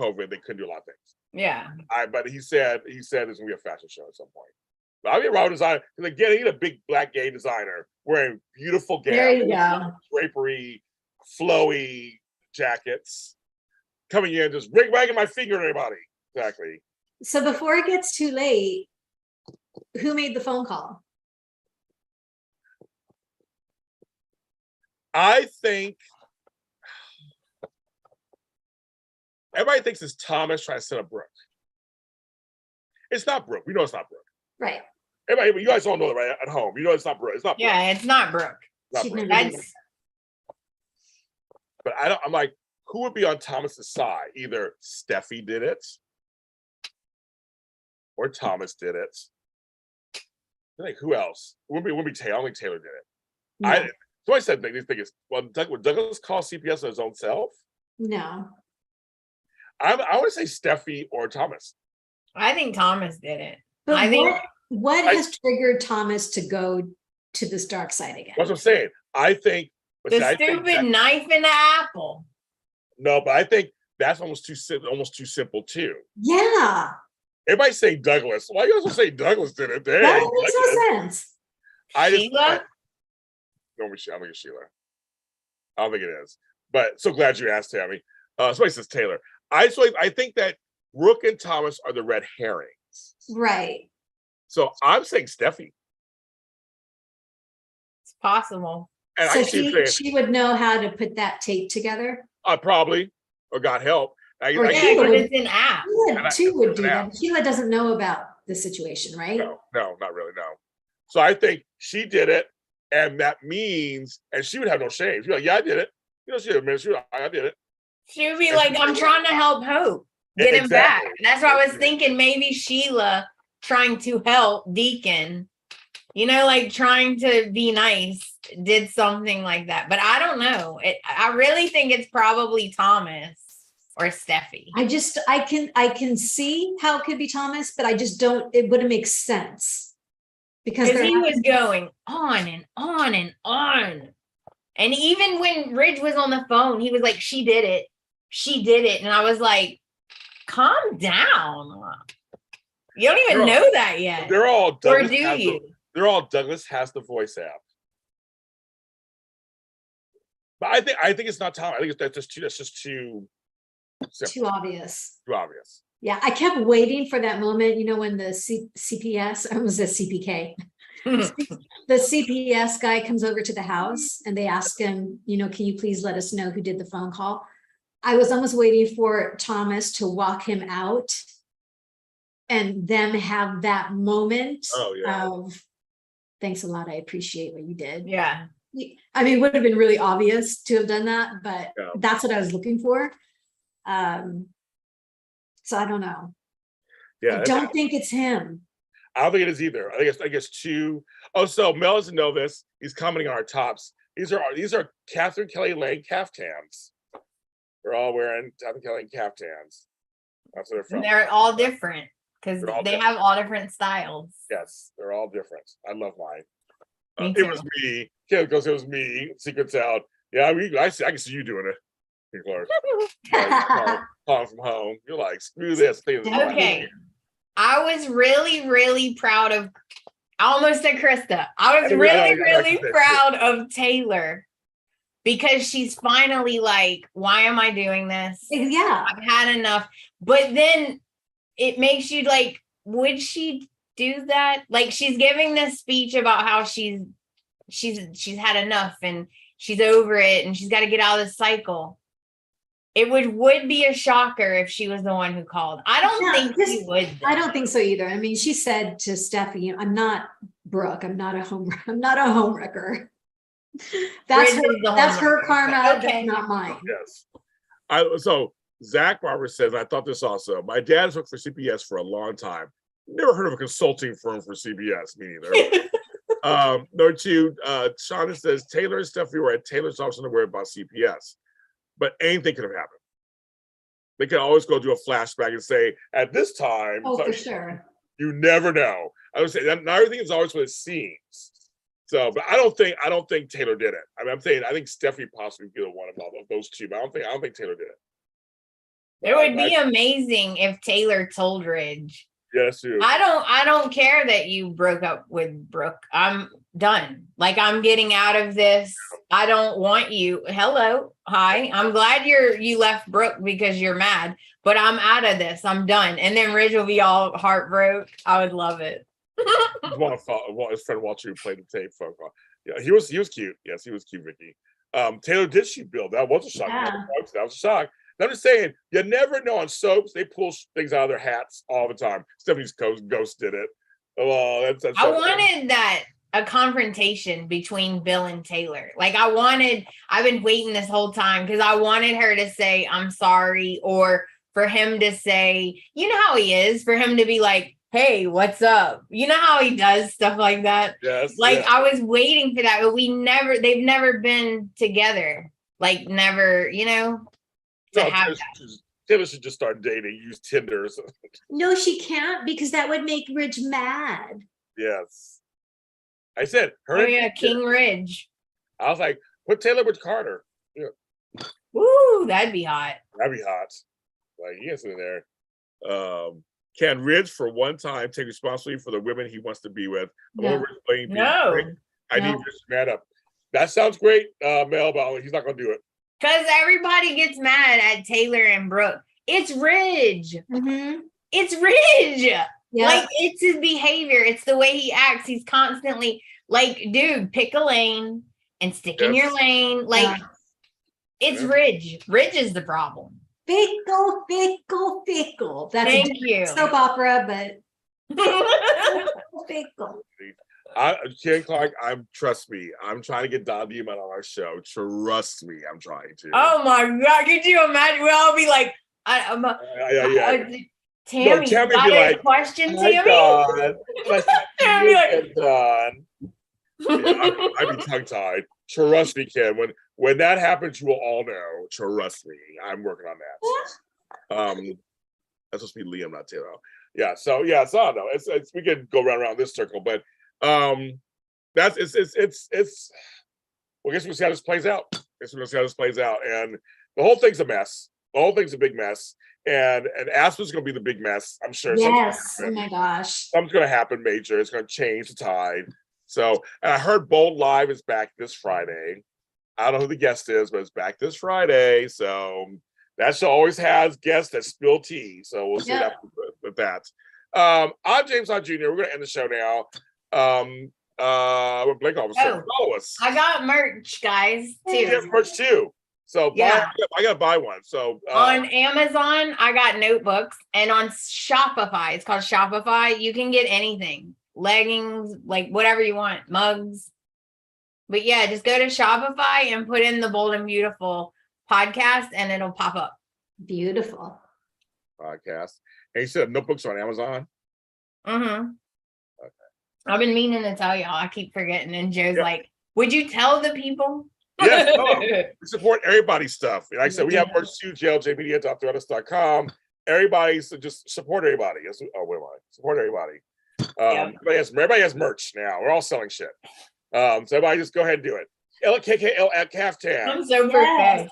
COVID. They couldn't do a lot of things. Yeah. But he said there's gonna be a fashion show at some point. But I'll be around designer because again, I need a big black gay designer wearing beautiful There you gowns, go. drapery, flowy jackets, coming in just wagging my finger at everybody. Exactly. So before it gets too late, who made the phone call? I think everybody thinks it's Thomas trying to set up Brooke. It's not Brooke. We know it's not Brooke. Right. Everybody, you guys all know that right at home. You know it's not Brooke. It's not Brooke. Yeah, it's not Brooke. It's not She'd Brooke. never do That's But I'm like, who would be on Thomas's side? Either Steffi did it or Thomas did it. Like, who else? It wouldn't be Taylor. I don't think Taylor did it. No. So I said, these things. Well, would Douglas call CPS on his own self? No. I want to say Steffi or Thomas. I think Thomas did it. But I think what has triggered Thomas to go to this dark side again? That's what I'm saying. I think the stupid knife in the apple. No, but I think that's almost too simple too. Yeah. Everybody's saying Douglas. Why you also say Douglas did it? Dang, That makes no sense. Sheila? I don't think it's Sheila. I don't think it is. But so glad you asked, Tami. Somebody says Taylor. I think that Brooke and Thomas are the red herrings. Right. So I'm saying Steffi. It's possible. And So I keep saying she would know how to put that tape together. Probably, or God help. Or Yeah, because it's an app. Sheila too would do Yeah. that. Sheila doesn't know about the situation, right? No, not really, no. So I think she did it, and that means, and she would have no shame. She'd be like, yeah, I did it. You know, she admits, I did it. She would be like, I'm trying to help Hope get him back. Exactly. That's why I was thinking maybe Sheila trying to help Deacon, like trying to be nice, did something like that. But I don't know. I really think it's probably Thomas or Steffi. I can see how it could be Thomas, but I just don't, it wouldn't make sense. Because he was going on and on and on. And even when Ridge was on the phone, he was like, she did it. She did it. And I was like, calm down. You don't even know that yet. They're all Or Douglas. do you? They're all Douglas has the voice app. But I think it's not Tom. I think that's just too simple. too obvious. Too obvious. Yeah, I kept waiting for that moment, when the CPS, or was it CPK? The CPS guy comes over to the house and they ask him, can you please let us know who did the phone call? I was almost waiting for Thomas to walk him out and them have that moment of, thanks a lot, I appreciate what you did. Yeah. I mean, it would have been really obvious to have done that, but that's what I was looking for. So I don't know. Yeah, I don't think it's him. I don't think it is either. I think it's two. Oh, so Mel doesn't know this. He's commenting on our tops. These are Catherine Kelly Lane caftans. They're all wearing Catherine Kelly Lane caftans. That's what they're from. And they're all different because they have all different styles. Yes, they're all different. I love mine. Me It too. was me. Kim goes, it was me. Secrets out. Yeah, I can see you doing it. Calling from home. You're like, screw this. Okay. I was really, really proud of, I almost said Krista. I was really proud of Taylor because she's finally like, why am I doing this? Yeah. I've had enough. But then it makes you like, would she do that? Like she's giving this speech about how she's had enough and she's over it and she's got to get out of the cycle. It would be a shocker if she was the one who called. I don't think she would. Though. I don't think so either. I mean, she said to Steffi, I'm not Brooke. I'm not a homewrecker. That's her karma. Okay. That's not mine. Yes. So Zach Barber says, I thought this also. My dad's worked for CPS for a long time. Never heard of a consulting firm for CBS, me neither. Number two, Shauna says, Taylor and Steffi were at Taylor's office and worried about CPS. But anything could have happened. They could always go do a flashback and say, at this time. Oh, for sure. You never know. I would say that not everything is always what it seems. So, but I don't think Taylor did it. I mean, I'm saying I think Stephanie possibly could have one of those two, but I don't think Taylor did it. It would be amazing if Taylor told Ridge. Yes, too. I don't care that you broke up with Brooke. I'm done. Like, I'm getting out of this. I don't want you. Hello. Hi. I'm glad you left Brooke because you're mad, but I'm out of this. I'm done. And then Ridge will be all heartbroken. I would love it. His friend Walter who played the tape phone call. Yeah, he was cute. Yes, he was cute, Vicky. Taylor did she build? That was a shock. Yeah. That was a shock. I'm just saying, you never know on soaps. They pull things out of their hats all the time. Stephanie's Ghost did it. Oh, that's I wanted a confrontation between Bill and Taylor. Like, I've been waiting this whole time because I wanted her to say, I'm sorry, or for him to say, you know how he is, for him to be like, hey, what's up? You know how he does stuff like that? Yes. Like, yes. I was waiting for that, but they've never been together. Like, never, Taylor should just start dating, use Tinder or something. No, she can't because that would make Ridge mad. Yes. I said her. Oh, yeah, King Ridge. I was like, put Taylor with Carter. Yeah. Woo, that'd be hot. That'd be hot. Like, he is in there. Can Ridge for one time take responsibility for the women he wants to be with? No. I need Ridge to man up. That sounds great, Mel, but he's not gonna do it. Because everybody gets mad at Taylor and Brooke. It's Ridge. Mm-hmm. It's Ridge. Yeah. Like, it's his behavior. It's the way he acts. He's constantly like, dude, pick a lane and stick in your lane. Like, it's Ridge. Ridge is the problem. Fickle, fickle, fickle. That's Thank you. soap opera, but fickle. Ken Clark, trust me, I'm trying to get Don Diamond on our show. Trust me, I'm trying to. Oh my God. Could you imagine? We'll all be like, Tami, Tami got be a like, question, hi, Tami? Tami like, Don. Yeah, I'd be tongue-tied. Trust me, Ken. When that happens, you will all know. Trust me. I'm working on that. That's supposed to be Liam, not Taylor. Yeah, so I don't know. It's we could go around this circle, but that's it's well, I guess we'll see how this plays out. And the whole thing's a mess. The whole thing's a big mess. And Aspen's gonna be the big mess, I'm sure. Yes. Oh my gosh. Something's gonna happen major. It's gonna change the tide. So, and I heard Bold Live is back this Friday. I don't know who the guest is, but it's back this Friday. So that show always has guests that spill tea. So we'll see what happens with that. I'm James Hott Jr. We're gonna end the show now. With Blake Officer. Follow us. I got merch, guys, too. You have merch too. So I gotta buy one. So on Amazon, I got notebooks, and on Shopify, it's called Shopify. You can get anything, leggings, like whatever you want, mugs. But yeah, just go to Shopify and put in the Bold and Beautiful podcast, and it'll pop up. Beautiful podcast. And you said notebooks on Amazon. Mm-hmm. Okay. I've been meaning to tell y'all. I keep forgetting, and Joe's like, "Would you tell the people?" Yes, we support everybody's stuff. Like I said, we have merch too, jljmedia.threadless.com. Everybody, so just support everybody. Support everybody. Everybody has merch now. We're all selling shit. So everybody just go ahead and do it. LKKL at Caftan. I'm so prepared.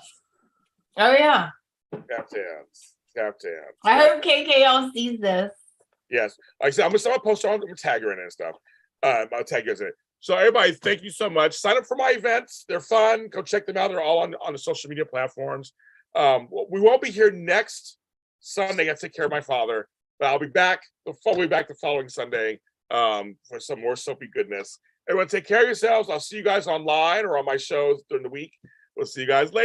Oh yeah. Caftans. I hope KKL sees this. Yes. Like I said, I'm gonna post her on the tag her in it and stuff. I'll tag you in it. So everybody, thank you so much. Sign up for my events. They're fun. Go check them out. They're all on the social media platforms. We won't be here next Sunday. I take care of my father, but I'll be back. We'll be back the following Sunday for some more soapy goodness. Everyone, take care of yourselves. I'll see you guys online or on my shows during the week. We'll see you guys later.